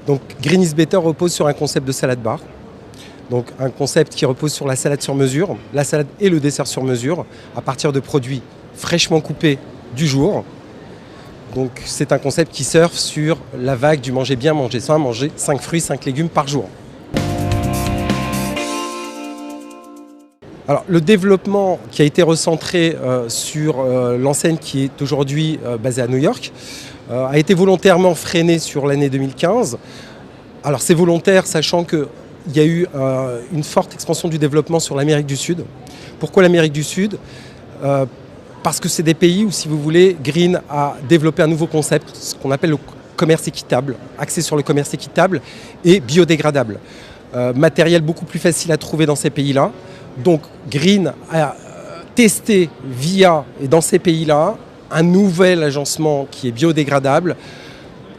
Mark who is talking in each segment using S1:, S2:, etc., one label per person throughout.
S1: Donc Green is Better repose sur un concept de salade bar. Donc un concept qui repose sur la salade sur mesure, la salade et le dessert sur mesure, à partir de produits fraîchement coupés du jour. Donc c'est un concept qui surfe sur la vague du manger bien, manger sain, manger 5 fruits, 5 légumes par jour. Alors, le développement qui a été recentré sur l'enseigne qui est aujourd'hui basée à New York a été volontairement freiné sur l'année 2015. Alors c'est volontaire, sachant qu'il y a eu une forte expansion du développement sur l'Amérique du Sud. Pourquoi l'Amérique du Sud ? Parce que c'est des pays où, si vous voulez, Green a développé un nouveau concept, ce qu'on appelle le commerce équitable, axé sur le commerce équitable et biodégradable. Matériel beaucoup plus facile à trouver dans ces pays-là. Donc Green a testé et dans ces pays-là, un nouvel agencement qui est biodégradable,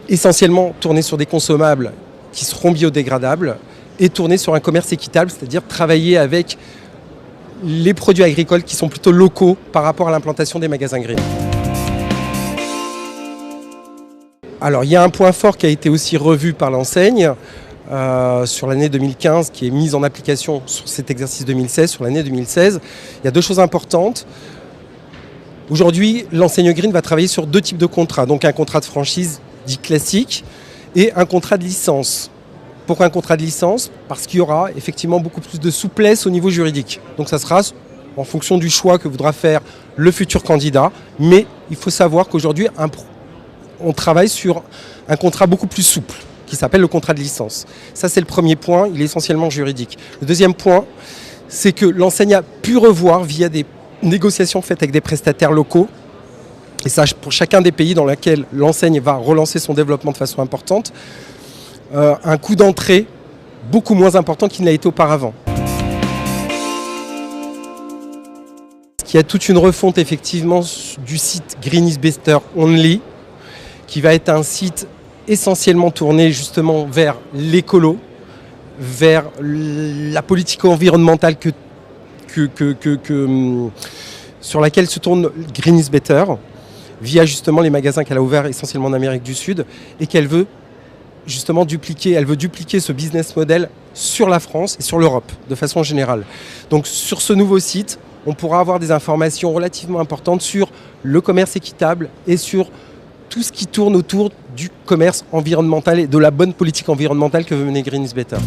S1: essentiellement tourné sur des consommables qui seront biodégradables et tourné sur un commerce équitable, c'est-à-dire travailler avec les produits agricoles qui sont plutôt locaux par rapport à l'implantation des magasins Green. Alors il y a un point fort qui a été aussi revu par l'enseigne sur l'année 2015, qui est mise en application sur cet exercice 2016, sur l'année 2016. Il y a deux choses importantes. Aujourd'hui, l'enseigne Green va travailler sur deux types de contrats. Donc un contrat de franchise dit classique et un contrat de licence. Pourquoi un contrat de licence ? Parce qu'il y aura effectivement beaucoup plus de souplesse au niveau juridique. Donc ça sera en fonction du choix que voudra faire le futur candidat. Mais il faut savoir qu'aujourd'hui, on travaille sur un contrat beaucoup plus souple, qui s'appelle le contrat de licence. Ça, c'est le premier point, il est essentiellement juridique. Le deuxième point, c'est que l'enseigne a pu revoir, via des négociations faites avec des prestataires locaux, et ça pour chacun des pays dans lesquels l'enseigne va relancer son développement de façon importante, un coût d'entrée beaucoup moins important qu'il n'a été auparavant. Il y a toute une refonte effectivement du site Green is Better Only, qui va être un site essentiellement tourné justement vers l'écolo, vers la politique environnementale sur laquelle se tourne Green is Better, via justement les magasins qu'elle a ouverts essentiellement en Amérique du Sud, et qu'elle veut justement dupliquer. Elle veut dupliquer ce business model sur la France et sur l'Europe, de façon générale. Donc sur ce nouveau site, on pourra avoir des informations relativement importantes sur le commerce équitable et sur tout ce qui tourne autour du commerce environnemental et de la bonne politique environnementale que veut mener Green is Better.